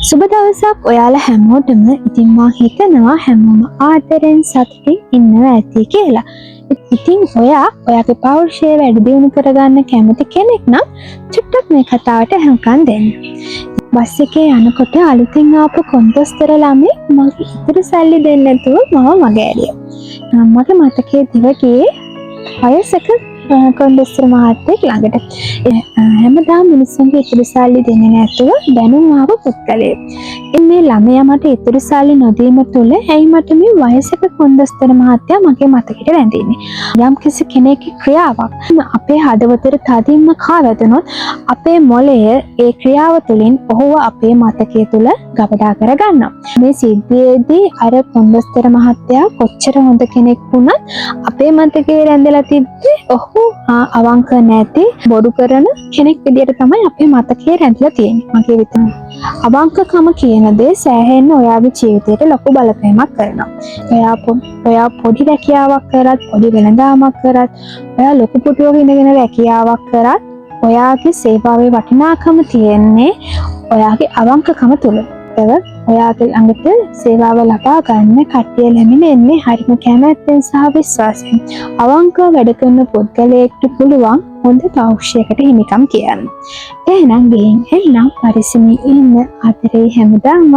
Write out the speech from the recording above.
සුබ දවසක් ඔයාලා හැමෝටම. ඉතින් මම හිතනවා හැමෝම ආදරෙන් සතුටින් ඉන්නවා ඇති කියලා. ඉතින් ඔයාගේ පෞරුෂය වැඩි දියුණු කරගන්න කැමති කෙනෙක් නම් චුට්ටක් මේ කතාවට අහුම්කම් දෙන්න. බස් එකේ යනකොට අලුතින් ආපු කොන්දොස්තර ළමයි මගේ ඉතුරු සල්ලි දෙන්න නැතුව මගේ ඇරියා. මගේ මතකයේ දිවගේ වයසක කොන්දොස්තර මහත්තයෙක් ළඟට හැමදාම මිනිස්සුන්ගේ ඉතුරු සල්ලි දෙන්නේ නැතුව දැනුම් ආව පුද්ගලයෙක්. මේ ළමයා මට ඉතුරු සල්ලි නොදීම තුළ ඇයි මට මේ වයසක කොන්දොස්තර මහත්තයා මගේ මතකෙට රැඳෙන්නේ? යම් කිසි කෙනෙක්ගේ ක්‍රියාවක් අපේ හදවතට තදින්ම කාවැදුනොත් අපේ මොළය ඒ ක්‍රියාව තුළින් ඔහුව අපේ මතකය තුළ ගබඩා කරගන්නවා. මේ සිද්ධියේදී අර කොන්දොස්තර මහත්තයා කොච්චර හොඳ කෙනෙක් වුණත් අපේ මතකයේ රැඳලා තිබ්බේ ඔහු අවංක නැති බොරු කරන කෙනෙක් විදියට තමයි අපේ මතකයේ රැඳලා තියෙන්නේ. මගේ විතර අවංකකම කියන දේ සෑහෙන්න ඔයාගේ ජීවිතයට ලොකු බලපෑමක් කරනවා. ඔයා පොඩි රැකියාවක් කරත්, පොඩි වෙළඳාමක් කරත්, ඔයා ලොකු පුටුවක ඉඳගෙන රැකියාවක් කරත්, ඔයාගේ සේවාවේ වටිනාකම තියෙන්නේ ඔයාගේ අවංකකම තුල. ඔයාගේ ළඟට සේවාව ලබා ගන්න කට්ටිය ලැබෙන්නේ හරිම කැමැත්තෙන් සහ විශ්වාසයෙන්. අවංකව වැඩ කරන පුද්ගලයෙක්ට පුළුවන් හොඳ පෞරුෂයකට හිමිකම් කියන්න. එහෙනම් ගිහින් එන්නම් පරිස්සමින් ඉන්න. ආදරේ හැමදාම